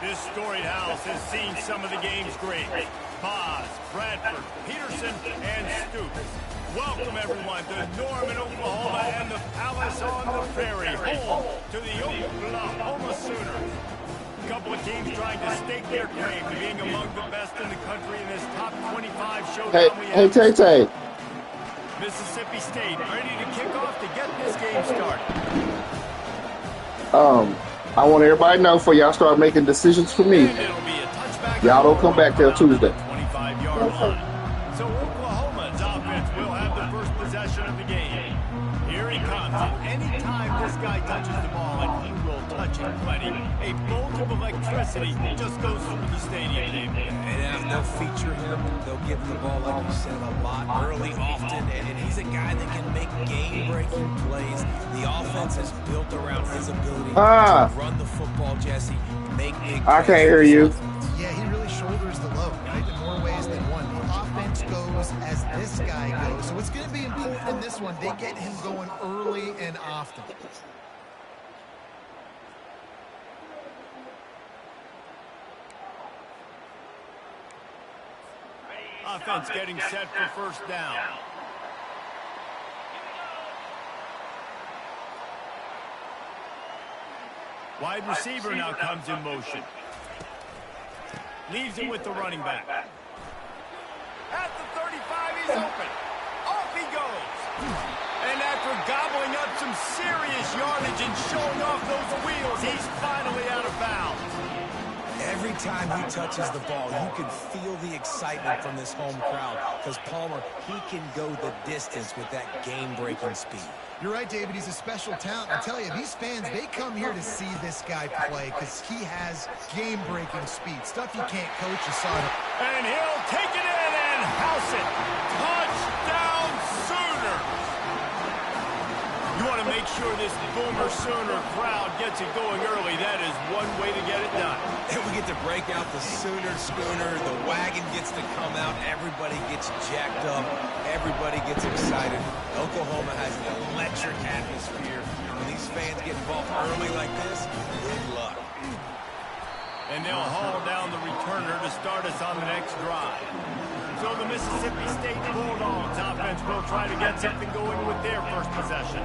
This storied house has seen some of the game's greats. Boz, Bradford, Peterson, and Stoops. Welcome, everyone, to Norman, Oklahoma, and the Palace on the Prairie, home to the Oklahoma Sooners. A couple of teams trying to stake their claim to being among the best in the country in this top 25 showdown we have. Hey, Tay. Mississippi State ready to kick off to get this game started. I want everybody to know before y'all start making decisions for me, y'all don't come back till Tuesday. 25-yard line. So Oklahoma's offense will have the first possession of the game. Here he comes. And anytime this guy touches the ball, and he will touch it plenty, a bolt of electricity just goes through the stadium. And they'll feature him. They'll give him the ball, like you said, a lot, early, often. And he's a guy that can make game-breaking plays. The offense is built around his ability to run the football, Jesse. Make big plays. I can't hear you. Yeah, he really shoulders the load, right? In more ways than one. The offense goes as this guy goes. So it's going to be important in this one. They get him going early and often. Offense getting set for first down. Wide receiver now comes in motion. Leaves it with the running back. At the 35, he's open. Off he goes. And after gobbling up some serious yardage and showing off those wheels, he's finally out of bounds. Every time he touches the ball, you can feel the excitement from this home crowd because Palmer, he can go the distance with that game-breaking speed. You're right, David. He's a special talent. I tell you, these fans, they come here to see this guy play because he has game-breaking speed. Stuff you can't coach. You saw it. And he'll take it in and house it. Touchdown, Sooners! You want to make sure this Boomer Sooner crowd gets it going early. That is one way to get it done. And we get to break out the Sooner schooner. The wagon gets to come out. Everybody gets jacked up. Everybody gets excited. Oklahoma has an electric atmosphere. When these fans get involved early like this, good luck. And they'll haul down the returner to start us on the next drive. So the Mississippi State Bulldogs offense will try to get something going with their first possession.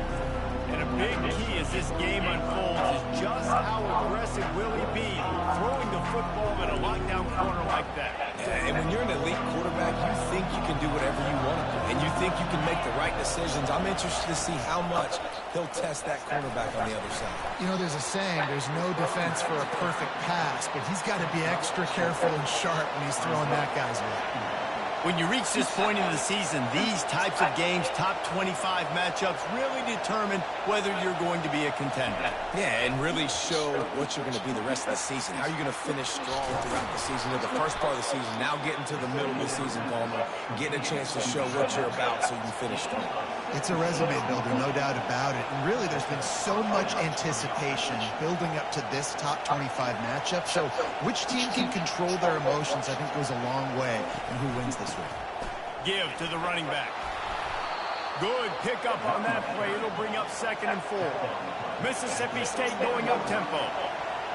And a big key as this game unfolds is just how aggressive will he be throwing the football in a lockdown corner like that. And when you're an elite quarterback, you think you can do whatever you want to do. And you think you can make the right decisions. I'm interested to see how much he'll test that cornerback on the other side. You know, there's a saying, there's no defense for a perfect pass, but he's got to be extra careful and sharp when he's throwing that guy's way. When you reach this point in the season, these types of games, top 25 matchups, really determine whether you're going to be a contender. Yeah, and really show what you're going to be the rest of the season. How you're going to finish strong throughout the season, or the first part of the season, now getting to the middle of the season, Palmer, getting a chance to show what you're about so you can finish strong. It's a resume builder, no doubt about it. And really, there's been so much anticipation building up to this top 25 matchup. So which team can control their emotions, I think, goes a long way in who wins this week. Give to the running back. Good pickup on that play. It'll bring up 2nd and 4. Mississippi State going up tempo.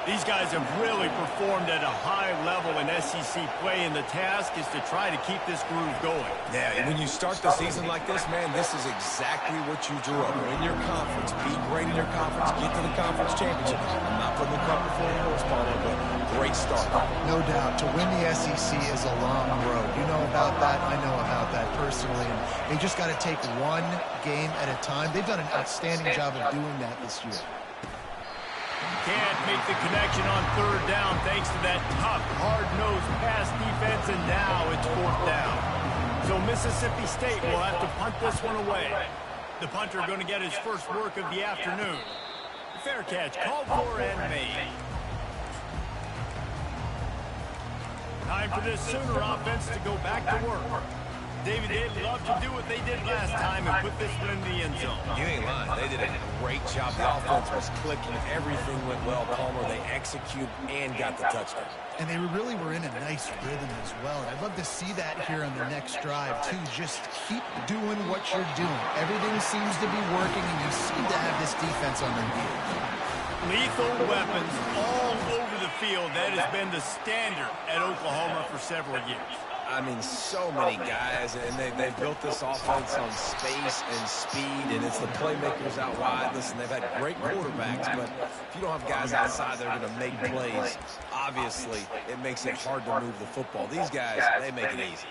These guys have really performed at a high level in SEC play, and the task is to try to keep this groove going. Yeah, when you start the season like this, man, this is exactly what you drew up. Win your conference, be great in your conference, get to the conference championship. I'm not putting the cart before the horse, Palmer, but great start. No doubt. To win the SEC is a long road. You know about that. I know about that personally. And they just got to take one game at a time. They've done an outstanding job of doing that this year. Can't make the connection on 3rd down thanks to that tough, hard-nosed pass defense, and now it's 4th down. So Mississippi State will have to punt this one away. The punter going to get his first work of the afternoon. Fair catch, called for and made. Time for this Sooner offense to go back to work. David, they'd love to do what they did last time and put this one in the end zone. You ain't lying. They did a great job. The offense was clicking. Everything went well, Palmer. They executed and got the touchdown. And they really were in a nice rhythm as well. And I'd love to see that here on the next drive, too. Just keep doing what you're doing. Everything seems to be working, and you seem to have this defense on their heels. Lethal weapons all over the field. That has been the standard at Oklahoma for several years. I mean, so many guys, and they've built this offense on space and speed, and it's the playmakers out wide. Listen, they've had great quarterbacks, but if you don't have guys outside that are going to make plays, obviously it makes it hard to move the football. These guys, they make it easy.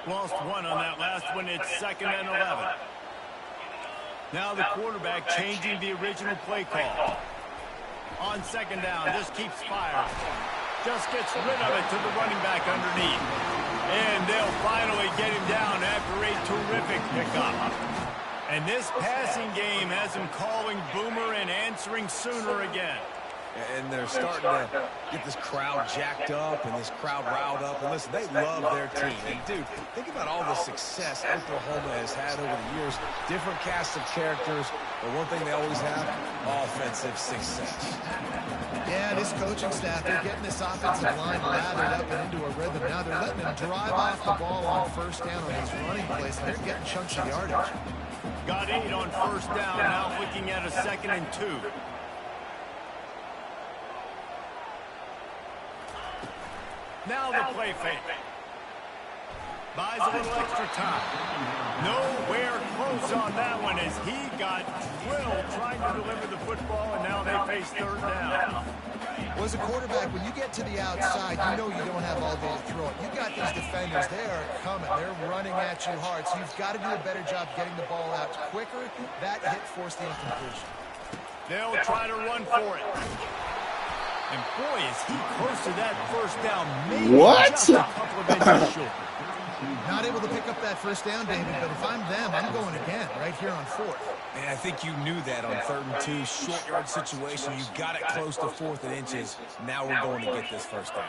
Lost one on that last one. It's 2nd and 11. Now the quarterback changing the original play call. On 2nd down, just keeps firing. Just gets rid of it to the running back underneath. And they'll finally get him down after a terrific pickup. And this passing game has him calling Boomer and answering Sooner again. And they're starting to get this crowd jacked up and this crowd riled up. And listen, they love their team. And, dude, think about all the success Oklahoma has had over the years. Different casts of characters. But one thing they always have, offensive success. Yeah, this coaching staff, they're getting this offensive line lathered up and into a rhythm. Now they're letting them drive off the ball on 1st down on these running plays. And they're getting chunks of yardage. Got 8 on 1st down. Now looking at a 2nd and 2. Now the play fake. Buys a little extra time. Nowhere close on that one as he got drilled trying to deliver the football, and now they face 3rd down. Well, as a quarterback, when you get to the outside, you know you don't have all day to throw it. You've got these defenders. They are coming. They're running at you hard, so you've got to do a better job getting the ball out quicker. That hit forced the incompletion. They'll try to run for it. And boy, is he close to that 1st down. Maybe what? Just a couple of inches short. Not able to pick up that 1st down, David, but if I'm them, I'm going again right here on 4th. And I think you knew that on 3rd and 2, short yard situation. You got it close to 4th and inches. Now we're going to get this 1st down.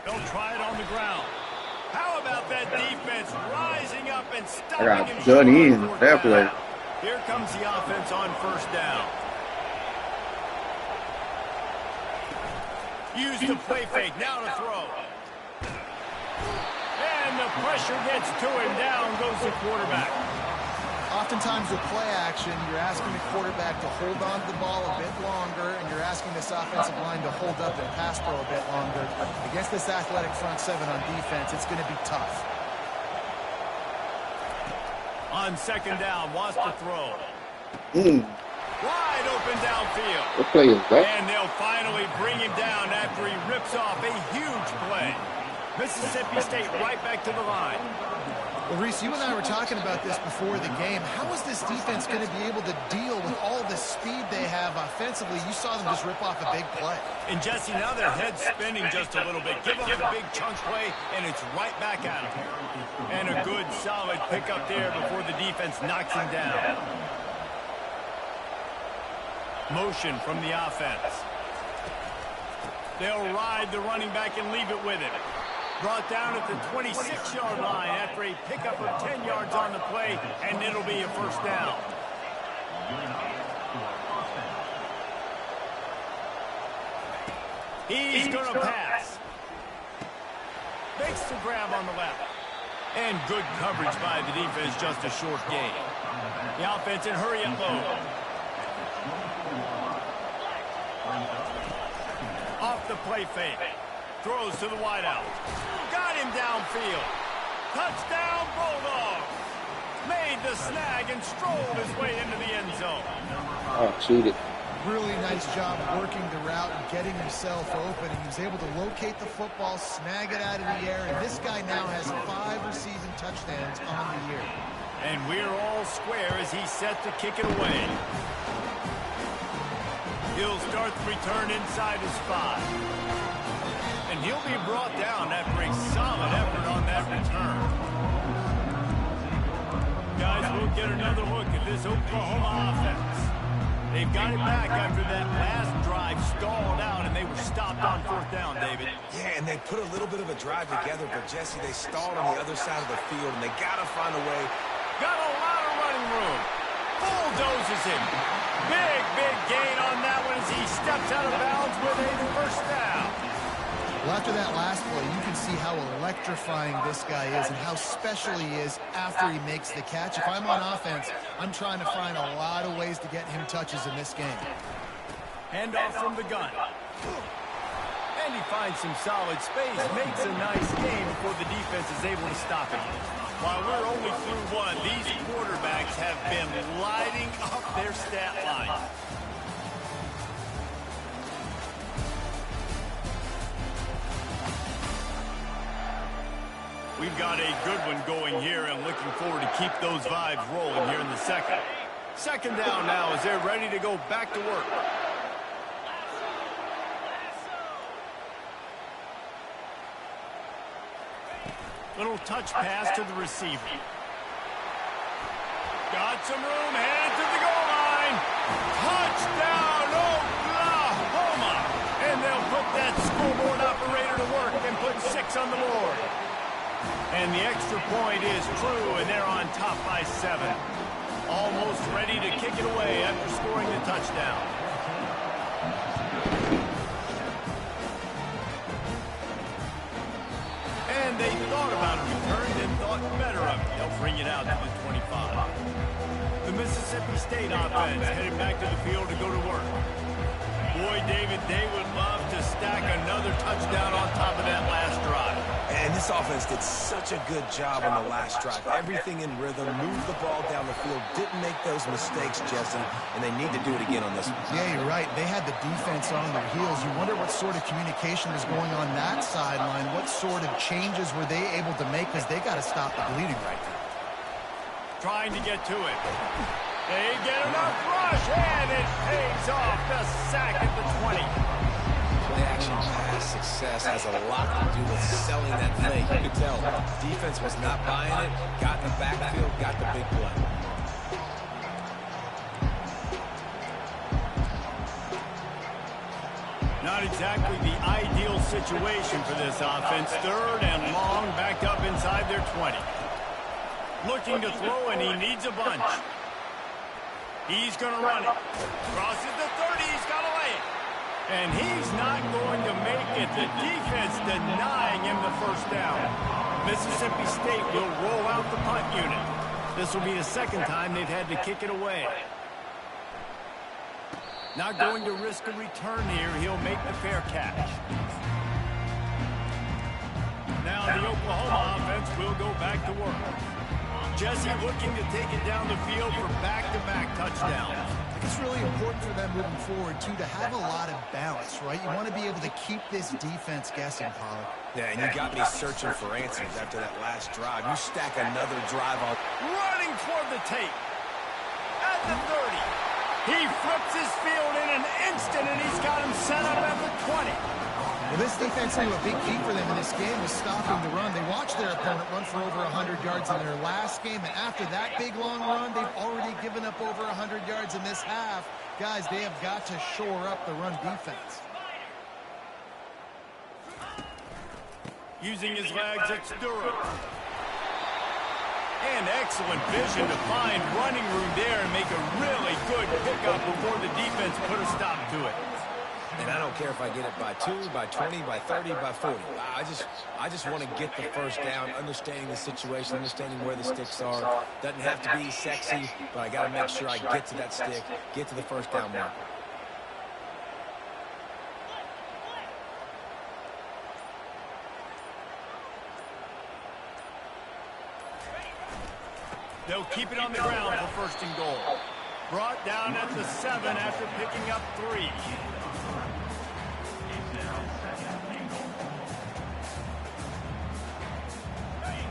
They'll try it on the ground. How about that defense rising up and stopping I got him done short in on 4th that down. play. Here comes the offense on 1st down. Use the play fake. Now to throw. And the pressure gets to him. Down goes the quarterback. Oftentimes with play action, you're asking the quarterback to hold on to the ball a bit longer, and you're asking this offensive line to hold up and pass pro a bit longer. Against this athletic front 7 on defense, it's going to be tough. On 2nd down, wants to throw. Wide open downfield. What play is that? And they'll finally bring him down after he rips off a huge play. Mississippi State right back to the line. Well, Reese, you and I were talking about this before the game. How is this defense going to be able to deal with all the speed they have offensively? You saw them just rip off a big play. And, Jesse, now their head's spinning just a little bit. Give up a big chunk play, and it's right back at him. And a good, solid pickup there before the defense knocks him down. Motion from the offense. They'll ride the running back and leave it with him. Brought down at the 26-yard line after a pickup of 10 yards on the play, and it'll be a 1st down. He's going to pass. Makes the grab on the left. And good coverage by the defense, just a short gain. The offense in hurry up low. Off the play fake. Throws to the wideout. Got him downfield. Touchdown, Bulldogs. Made the snag and strolled his way into the end zone. Oh, cheated. Really nice job working the route and getting himself open. He was able to locate the football, snag it out of the air, and this guy now has 5 receiving touchdowns on the year. And we're all square as he's set to kick it away. He'll start the return inside his 5. And he'll be brought down after a solid effort on that return. Guys, we'll get another look at this Oklahoma offense. They've got it back after that last drive stalled out, and they were stopped on 4th down, David. Yeah, and they put a little bit of a drive together, but, Jesse, they stalled on the other side of the field, and they got to find a way. Got a lot of running room. Bulldozes him. Big gain on that one as he steps out of bounds with a 1st down. Well, after that last play, you can see how electrifying this guy is and how special he is after he makes the catch. If I'm on offense, I'm trying to find a lot of ways to get him touches in this game. Handoff from the gun. And he finds some solid space, makes a nice game before the defense is able to stop him. While we're only through one, these quarterbacks have been lighting up their stat line. We've got a good one going here and looking forward to keep those vibes rolling here in the second. Second down now as they're ready to go back to work. Little touch pass to the receiver. Got some room, headed to the goal line. Touchdown, Oklahoma! And they'll put that scoreboard operator to work and put 6 on the board. And the extra point is true, and they're on top by 7. Almost ready to kick it away after scoring the touchdown. And they thought about a return, then thought better of it. They'll bring it out to the 25. The Mississippi State offense headed back to the field to go to work. Boy, David, they would love to stack another touchdown on top of that last drive. And this offense did such a good job on the last drive. Everything in rhythm, moved the ball down the field, didn't make those mistakes, Jesse, and they need to do it again on this one. Yeah, you're right. They had the defense on their heels. You wonder what sort of communication was going on that sideline. What sort of changes were they able to make, because they got to stop the bleeding right now. Trying to get to it. They get enough rush, and it pays off. The sack at the 20. Play-action pass success has a lot to do with selling that fake. You could tell defense was not buying it, got in the backfield, got the big play. Not exactly the ideal situation for this offense. 3rd and long, backed up inside their 20. Looking to throw, and he needs a bunch. He's going to run it. Crosses the 30. He's got to lay it. And he's not going to make it. The defense denying him the first down. Mississippi State will roll out the punt unit. This will be the second time they've had to kick it away. Not going to risk a return here. He'll make the fair catch. Now the Oklahoma offense will go back to work. Jesse looking to take it down the field for back-to-back touchdowns. It's really important for them moving forward, too, to have a lot of balance, right? You want to be able to keep this defense guessing, Pollard. Yeah, and you got me searching for answers after that last drive. You stack another drive on. Running toward the tape. At the 30. He flips his field in an instant, and he's got him set up at the 20. Well, this defense knew a big key for them in this game was stopping the run. They watched their opponent run for over 100 yards in their last game, and after that big, long run, they've already given up over 100 yards in this half. Guys, they have got to shore up the run defense. Using his legs at Sturrow. And excellent vision to find running room there and make a really good pickup before the defense put a stop to it. And I don't care if I get it by 2, by 20, by 30, by 40. I just want to get the first down, understanding the situation, understanding where the sticks are. Doesn't have to be sexy, but I got to make sure I get to that stick, get to the first down mark. They'll keep it on the ground for 1st and goal. Brought down at the 7 after picking up 3.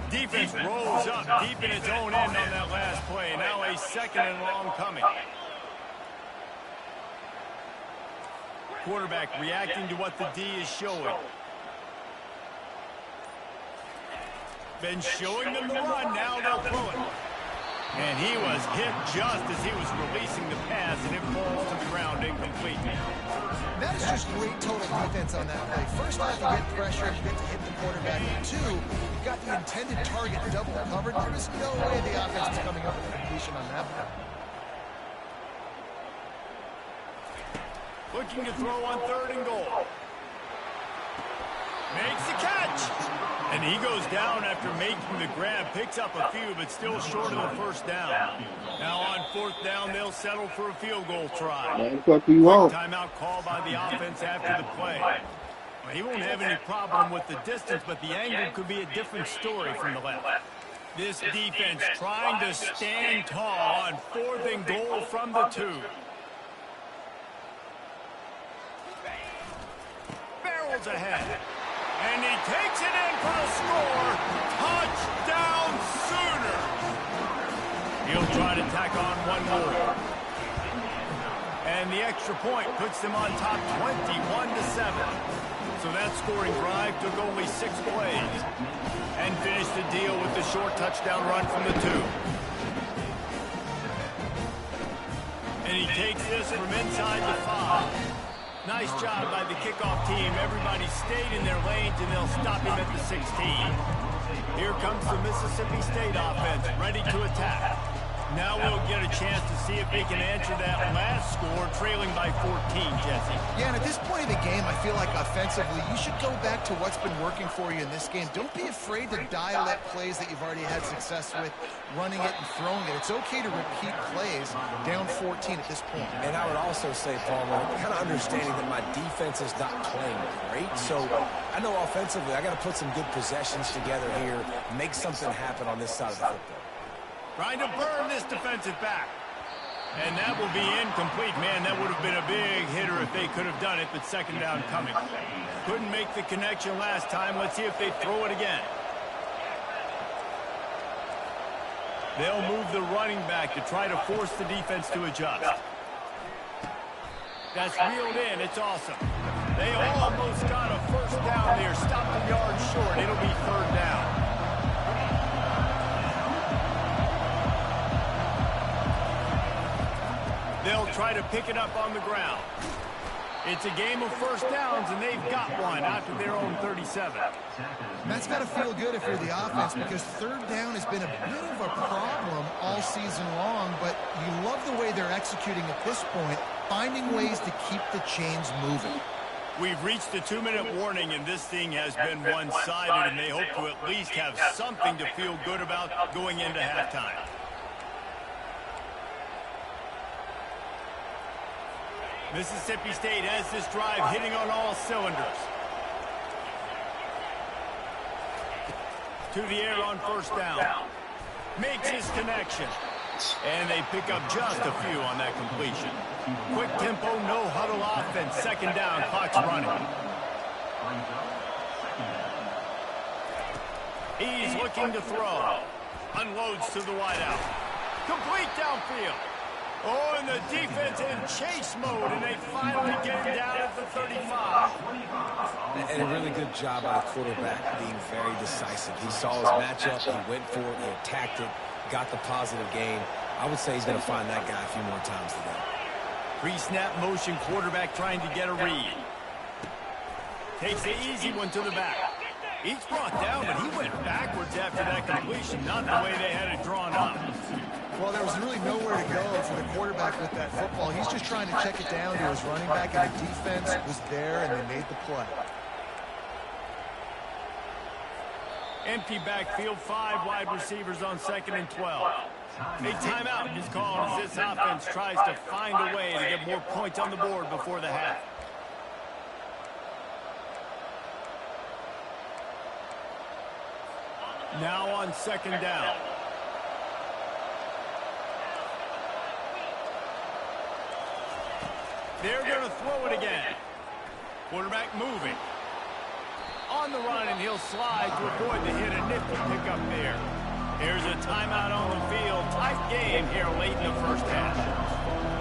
Defense rolls up deep in its own end on that last play. Now a 2nd and long coming. Quarterback reacting to what the D is showing. Been showing them the run, now they'll throw it. And he was hit just as he was releasing the pass, and it falls to the ground incomplete. That is just great total defense on that play. First off, you get pressure, you get to hit the quarterback. And 2, you've got the intended target double covered. There is no way the offense is coming up with a completion on that one. Looking to throw on 3rd and goal. Makes the catch. And he goes down after making the grab. Picks up a few, but still short of the first down. Now on fourth down, they'll settle for a field goal try. That's what we want. Timeout call by the offense after the play. Well, he won't have any problem with the distance, but the angle could be a different story from the left. This defense trying to stand tall on 4th and goal from the 2. Barrels ahead. And he takes it in for the score. Touchdown Sooner. He'll try to tack on one more. And the extra point puts them on top 21-7. So that scoring drive took only 6 plays. And finished the deal with the short touchdown run from the 2. And he takes this from inside the 5. Nice job by the kickoff team. Everybody stayed in their lanes, and they'll stop him at the 16. Here comes the Mississippi State offense, ready to attack. Now we'll get a chance to see if they can answer that last score, trailing by 14, Jesse. Yeah, and at this point of the game, I feel like offensively, you should go back to what's been working for you in this game. Don't be afraid to dial up plays that you've already had success with, running it and throwing it. It's okay to repeat plays down 14 at this point. And I would also say, Palmer, kind of understanding that my defense is not playing great. So I know offensively, I got to put some good possessions together here, make something happen on this side of the football. Trying to burn this defensive back. And that will be incomplete. Man, that would have been a big hitter if they could have done it, but second down coming. Couldn't make the connection last time. Let's see if they throw it again. They'll move the running back to try to force the defense to adjust. That's reeled in. It's awesome. They almost got a first down there. Stopped a yard short. It'll be 3rd down. They'll try to pick it up on the ground. It's a game of first downs, and they've got one out to their own 37. That's got to feel good if you're the offense, because 3rd down has been a bit of a problem all season long, but you love the way they're executing at this point, finding ways to keep the chains moving. We've reached the 2-minute warning, and this thing has been one-sided, and they hope to at least have something to feel good about going into halftime. Mississippi State has this drive hitting on all cylinders. To the air on first down. Makes his connection. And they pick up just a few on that completion. Quick tempo, no huddle offense. Second down, clock's running. He's looking to throw. Unloads to the wideout. Complete downfield. Oh, and the defense in chase mode, and they finally get him down at the 35. And a really good job by the quarterback being very decisive. He saw his matchup, he went for it, he attacked it, got the positive gain. I would say he's going to find that guy a few more times today. Pre-snap motion quarterback trying to get a read. Takes the easy one to the back. Each brought down, but he went backwards after that completion, not the way they had it drawn up. Well, there was really nowhere to go for the quarterback with that football. He's just trying to check it down to his running back, and the defense was there, and they made the play. Empty backfield, 5 wide receivers on 2nd and 12. A timeout is called as this offense tries to find a way to get more points on the board before the half. Now on 2nd down. They're going to throw it again. Quarterback moving. On the run, and he'll slide to avoid the hit. A nifty pickup there. Here's a timeout on the field. Tight game here late in the first half.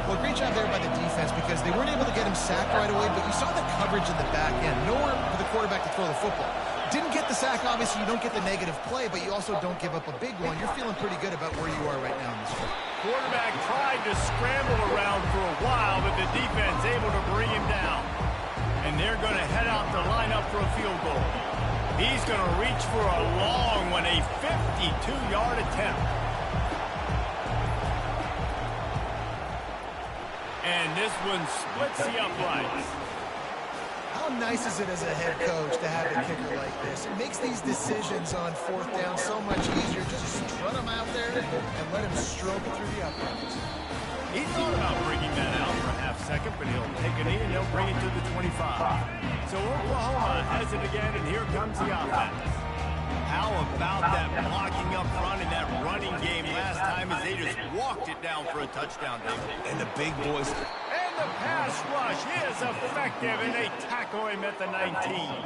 Well, great job there by the defense, because they weren't able to get him sacked right away, but you saw the coverage in the back end. Nowhere for the quarterback to throw the football. Didn't get the sack, obviously. You don't get the negative play, but you also don't give up a big one. You're feeling pretty good about where you are right now in this game. Quarterback tried to scramble around for a while, but the defense able to bring him down. And they're going to head out to line up for a field goal. He's going to reach for a long one, a 52-yard attempt. And this one splits the uprights. How nice is it as a head coach to have a kicker like this? It makes these decisions on fourth down so much easier. Just strut him out there and let him stroke it through the uprights. He thought about bringing that out for a half second, but he'll take a knee and he'll bring it to the 25. So Oklahoma has it again, and here comes the offense. How about that blocking up front in that running game last time as they just walked it down for a touchdown, David? And the big boys. And the pass rush is effective, and they tackle him at the 19.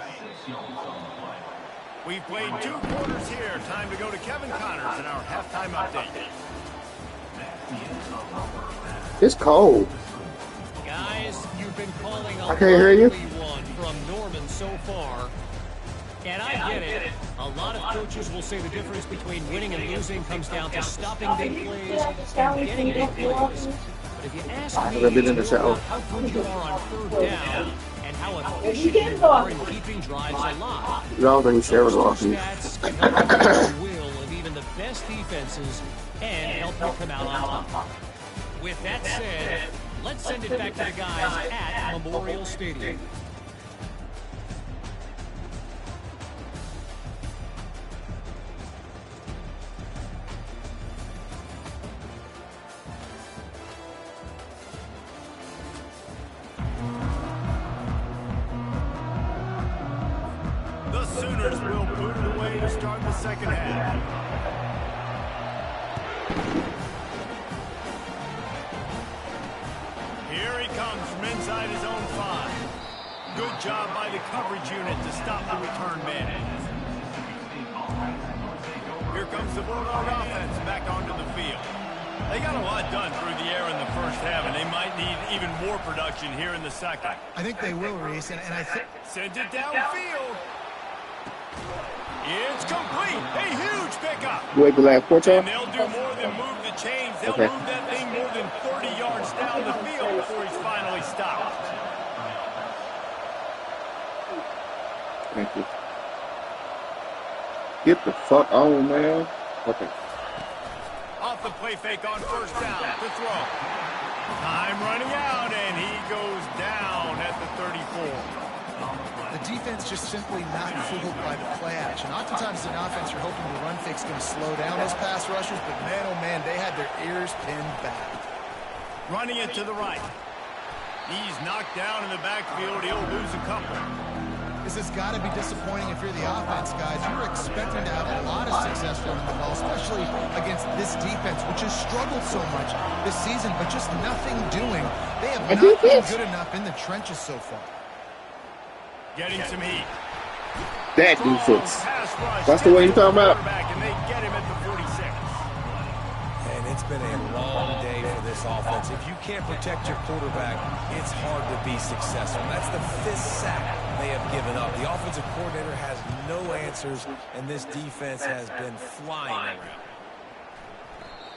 We've played 2 quarters here. Time to go to Kevin Connors in our halftime update. It's cold. Guys, you've been calling a I can't hear you. one from Norman so far. And I get it. A lot of coaches will say the difference between winning and losing comes down to stopping big plays and getting big plays. But if you ask me, I've been in the shower. how good you are on third down and how efficient you are in keeping drives alive. Y'all think Sarah's walking. Stats can help you the will of even the best defenses and help you come out on top. With that said, let's send it back to the guys at Memorial Stadium. The Sooners will boot it away to start the second half. Here he comes from inside his own 5. Good job by the coverage unit to stop the return man. Here comes the Bulldog offense back onto the field. They got a lot done through the air in the first half, and they might need even more production here in the second. I think they will, Reese, and I think... Sends it downfield. It's complete. A huge pickup. Wait, the last quarter. And they'll do more than move the chains. They'll move that thing more than 30 yards down the field before he's finally stopped. Thank you. Get the fuck on, man. Okay. Off the play fake on first down to throw. Time running out, and he goes down at the 34. The defense just simply not fooled by the play action. Oftentimes, in offense, you're hoping the run fake's going to slow down those pass rushers, but man, oh man, they had their ears pinned back. Running it to the right. He's knocked down in the backfield. He'll lose a couple. This has got to be disappointing if you're the offense, guys. You're expecting to have a lot of success running the ball, especially against this defense, which has struggled so much this season, but just nothing doing. They have not been good enough in the trenches so far. Getting some heat. That defense. That's the way you're talking about. And they get him at the 46. And it's been a long day for this offense. If you can't protect your quarterback, it's hard to be successful. That's the 5th sack they have given up. The offensive coordinator has no answers, and this defense has been flying around.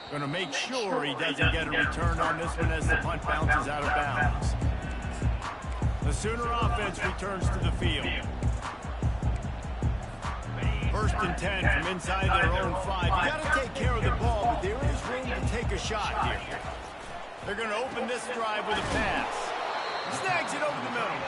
Going to make sure he doesn't get a return on this one as the punt bounces out of bounds. The Sooner offense returns to the field. 1st and 10 from inside their own 5. You got to take care of the ball, but there is room to take a shot here. They're going to open this drive with a pass. Snags it over the middle.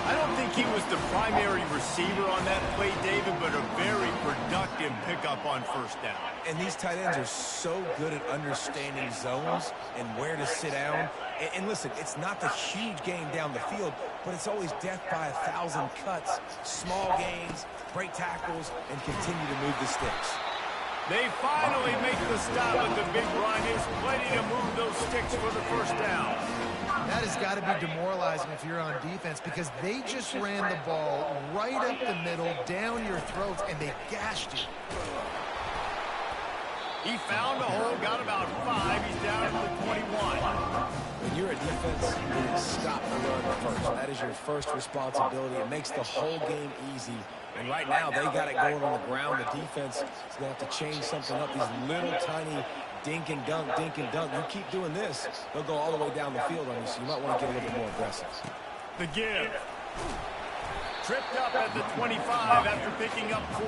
I don't think he was the primary receiver on that play, David, but a very productive pickup on first down. And these tight ends are so good at understanding zones and where to sit down. And listen, it's not the huge game down the field, but it's always death by 1,000 cuts, small gains, break tackles, and continue to move the sticks. They finally make the stop at the big run. There's plenty to move those sticks for the first down. That has got to be demoralizing if you're on defense, because they just ran the ball right up the middle, down your throats, and they gashed you. He found a hole, got about 5. He's down at the 21. When you're a defense, you need to stop the run first. That is your first responsibility. It makes the whole game easy. And right now, they got it going on the ground. The defense is going to have to change something up. These little tiny dink and dunk, dink and dunk. You keep doing this, they'll go all the way down the field on you, so you might want to get a little bit more aggressive. The give. Tripped up at the 25 after picking up 4.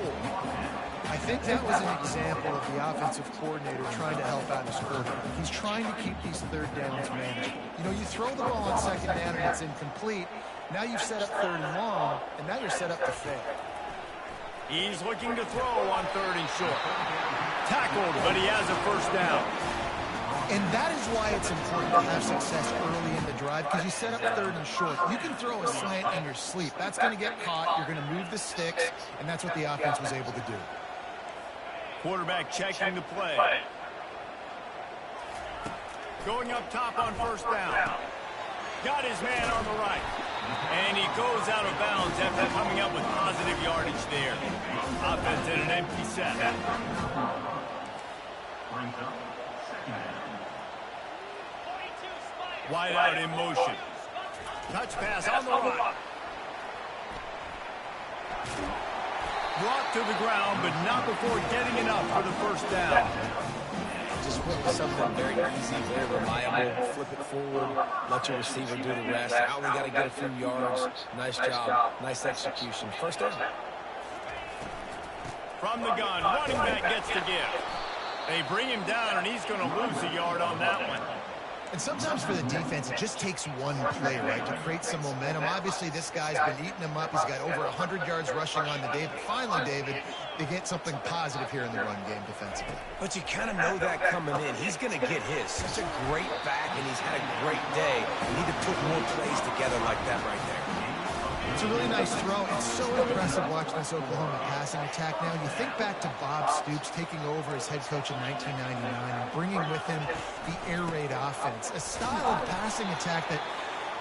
I think that was an example of the offensive coordinator trying to help out his quarterback. He's trying to keep these third downs manageable. You know, you throw the ball on second down and it's incomplete, Now you've set up 3rd and long, and now you're set up to fail. He's looking to throw on 3rd and short. Tackled, but he has a first down. And that is why it's important to have success early in the drive, because you set up 3rd and short. You can throw a slant in your sleep. That's going to get caught. You're going to move the sticks, and that's what the offense was able to do. Quarterback checking the play. Going up top on 1st down. Got his man on the right. And he goes out of bounds after coming up with positive yardage there. Offense in an empty set. Wide out in motion. Touch pass on the run. Brought to the ground, but not before getting enough for the first down. Just went with something very easy, very reliable. Flip it forward, let your receiver do the rest. I only got to get a few yards. Nice job, nice execution. First down. From the gun, running back gets the give. They bring him down, and he's going to lose a yard on that one. And sometimes for the defense, it just takes one play, right, to create some momentum. Obviously, this guy's been eating them up. He's got over 100 yards rushing on the day. But finally, David, they get something positive here in the run game defensively. But you kind of know that coming in. He's going to get his. Such a great back, and he's had a great day. You need to put more plays together like that right there. It's a really nice throw. It's so impressive watching this Oklahoma passing attack now. You think back to Bob Stoops taking over as head coach in 1999 and bringing with him the air raid offense, a style of passing attack that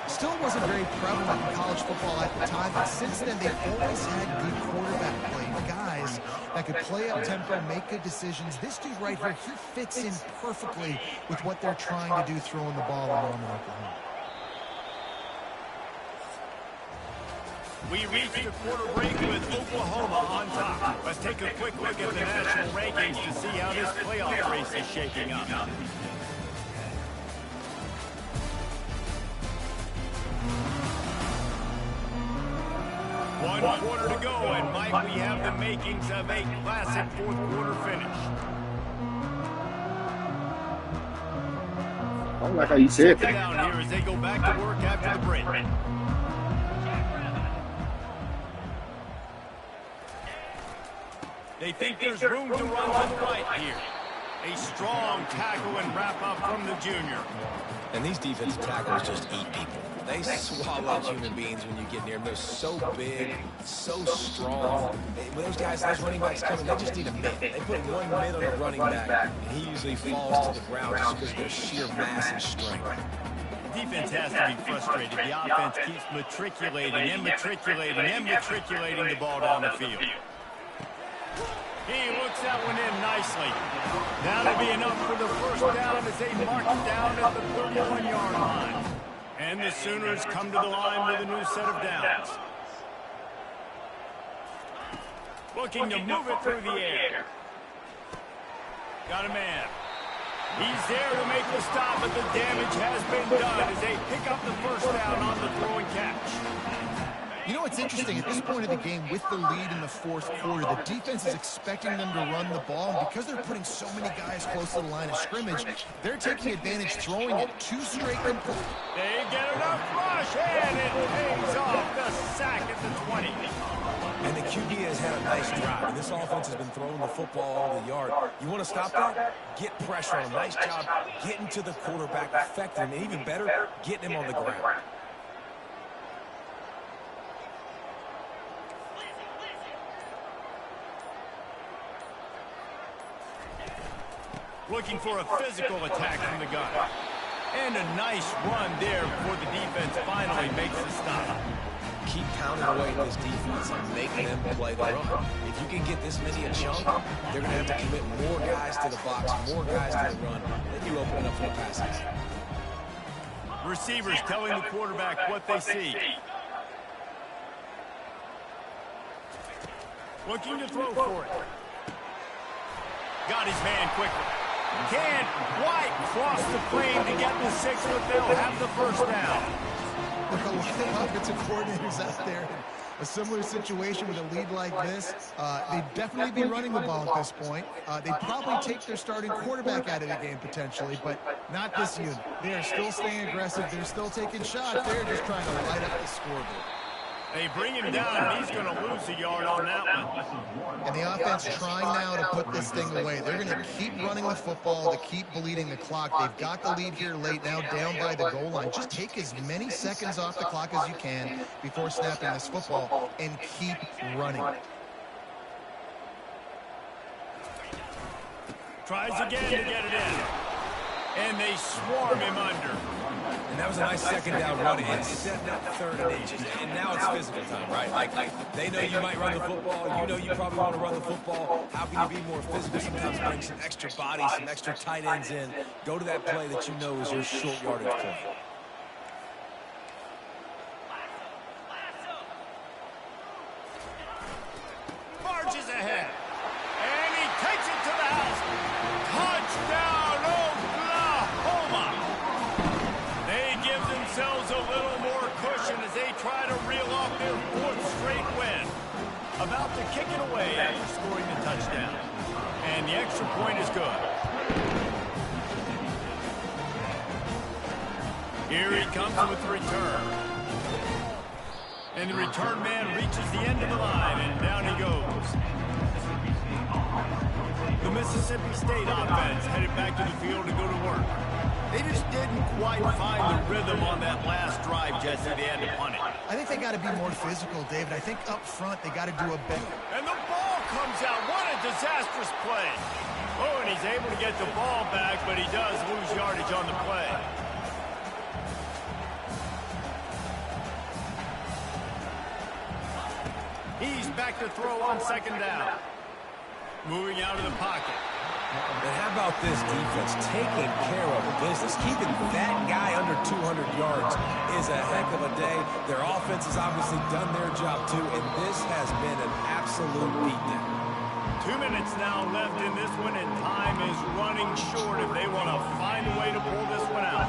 still wasn't very prevalent in college football at the time, but since then they've always had good quarterback play, guys that could play up tempo, make good decisions. This dude right here, he fits in perfectly with what they're trying to do throwing the ball around in Oklahoma. We reach the quarter break with Oklahoma on top. Let's take a quick look at the national rankings to see how this playoff race is shaking up. One quarter to go, and Mike, we have the makings of a classic 4th quarter finish. I don't like how you said Check it that. out here as they go back to work after the break. They think there's room to run to the right here. A strong tackle and wrap up from the junior. And these defensive tackles just eat people. They swallow human beings when you get near them. They're so big, so strong. When those guys, those running backs come in, they just need a mid. They put one mid on a running back, and he usually falls to the ground just because of their sheer mass and strength. Defense has to be frustrated. The offense keeps matriculating and matriculating and matriculating the ball down the field. He looks that one in nicely. That'll be enough for the first down as they mark it down at the 31-yard line. And the Sooners come to the line with a new set of downs. Looking to move it through the air. Got a man. He's there to make the stop, but the damage has been done as they pick up the first down on the throw and catch. You know what's interesting? At this point of the game, with the lead in the 4th quarter, the defense is expecting them to run the ball. And because they're putting so many guys close to the line of scrimmage, they're taking advantage, throwing it 2 straight complete. They get enough rush, and it pays off the sack at the 20. And the QB has had a nice drive. And this offense has been throwing the football over the yard. You want to stop that? Get pressure on him. Nice job getting to the quarterback, affecting him, and even better, getting him on the ground. Looking for a physical attack from the gun. And a nice run there before the defense finally makes the stop. Keep pounding away at this defense and make them play the run. If you can get this many a chunk, they're going to have to commit more guys to the box, more guys to the run. Then you open it up for the passes. Receivers telling the quarterback what they see. Looking to throw for it. Got his man quickly. Can't quite cross the plane to get the 6, but they'll have the first down. Look, a lot of offensive coordinators out there. a similar situation with a lead like this, they'd definitely be running the ball at this point. They'd probably take their starting quarterback out of the game potentially, but not this unit. They are still staying aggressive. They're still taking shots. They're just trying to light up the scoreboard. They bring him down. He's going to lose a yard on that one. And the offense trying now to put this thing away. They're going to keep running the football to keep bleeding the clock. They've got the lead here late, now down by the goal line. Just take as many seconds off the clock as you can before snapping this football and keep running. Tries again to get it in. And they swarm him under. And that was a nice second down run. It's setting up 3rd and 8. And now it's physical time, right? Like, they know you might run the football. You know you probably want to run the football. How can you be more physical? Sometimes bring some extra body, some extra tight ends in. Go to that play that you know is your short yardage play. Marches ahead. And he takes it to the house. Touchdown, Oklahoma. They give themselves a little more cushion as they try to reel off their 4th straight win. About to kick it away after scoring the touchdown. And the extra point is good. Here he comes with the return. And the return man reaches the end of the line, and down he goes. The Mississippi State offense headed back to the field to go to work. They just didn't quite find the rhythm on that last drive, Jesse. They had to punt it. I think they got to be more physical, David. I think up front they got to do a better. And the ball comes out. What a disastrous play. Oh, and he's able to get the ball back, but he does lose yardage on the play. He's back to throw on 2nd down. Moving out of the pocket. And how about this defense taking care of business? Keeping that guy under 200 yards is a heck of a day. Their offense has obviously done their job too, and this has been an absolute beatdown. 2 minutes now left in this one, and time is running short if they want to find a way to pull this one out.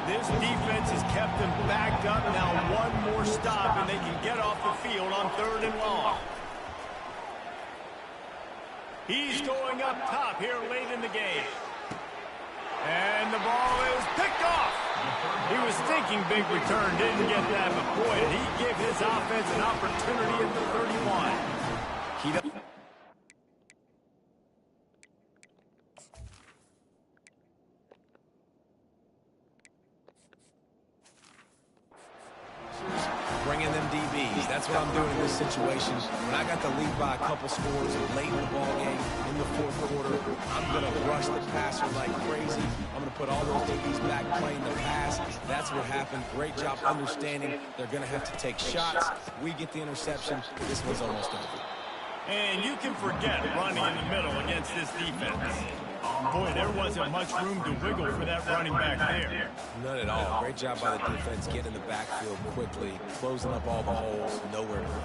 This defense has kept them backed up. Now one more stop, and they can get off the field on 3rd and long. He's going up top here late in the game. And the ball is picked off. He was thinking big return, didn't get that, but boy, did he give his offense an opportunity at the 31. Bringing them DBs. That's what I'm doing in this situation. When I got the lead by a couple scores late in the ball game, in the 4th quarter, I'm going to rush the passer like crazy. I'm going to put all those DBs back playing the pass. That's what happened. Great job understanding they're going to have to take shots. We get the interception. This one's almost over. And you can forget running in the middle against this defense. Boy, there wasn't much room to wiggle for that running back there. None at all. Great job by the defense getting in the backfield quickly, closing up all the holes, nowhere to run.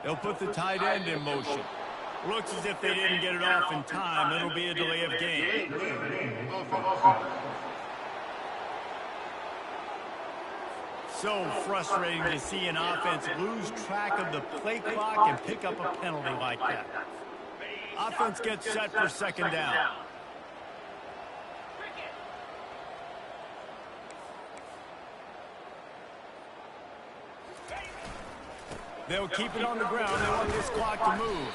They'll put the tight end in motion. Looks as if they didn't get it off in time. It'll be a delay of game. So frustrating to see an offense lose track of the play clock and pick up a penalty like that. Offense gets set for 2nd down. They'll keep it on the ground. They want this clock to move.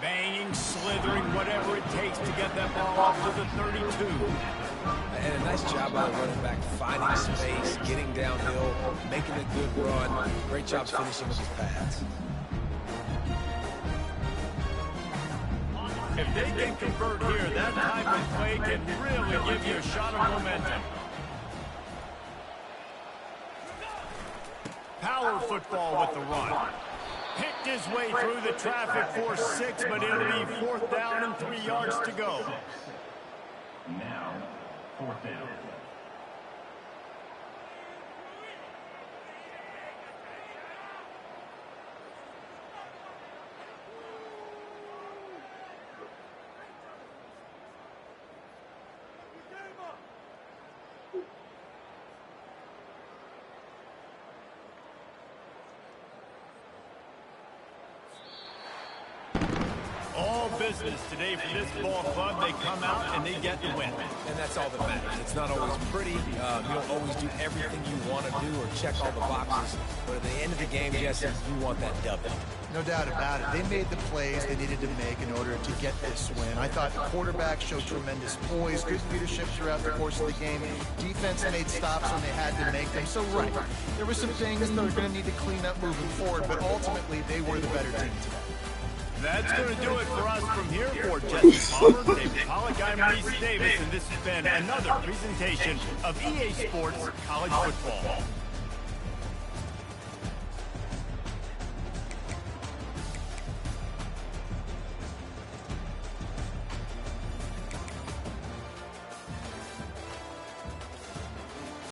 Banging, slithering, whatever it takes to get that ball up to the 32. And a nice job by the running back, finding space, getting downhill, making a good run. Great job finishing with his pass. If they can convert here, that type of play can really give you a shot of momentum. Power football with the run. Picked his way through the traffic for 6, but it'll be 4th down and 3 yards to go. Now, 4th down. business today for this ball club. They come out and they get the win. And that's all that matters. It's not always pretty. You don't always do everything you want to do or check all the boxes. But at the end of the game, Jesse, you want that W. No doubt about it. They made the plays they needed to make in order to get this win. I thought the quarterback showed tremendous poise, good leadership throughout the course of the game. Defense made stops when they had to make them. So, right, there were some things that they're going to need to clean up moving forward, but ultimately they were the better team today. That's going to do it for us from here. For Jesse Palmer, David Pollack, I'm Reese Davis, and this has been another presentation of EA Sports College Football.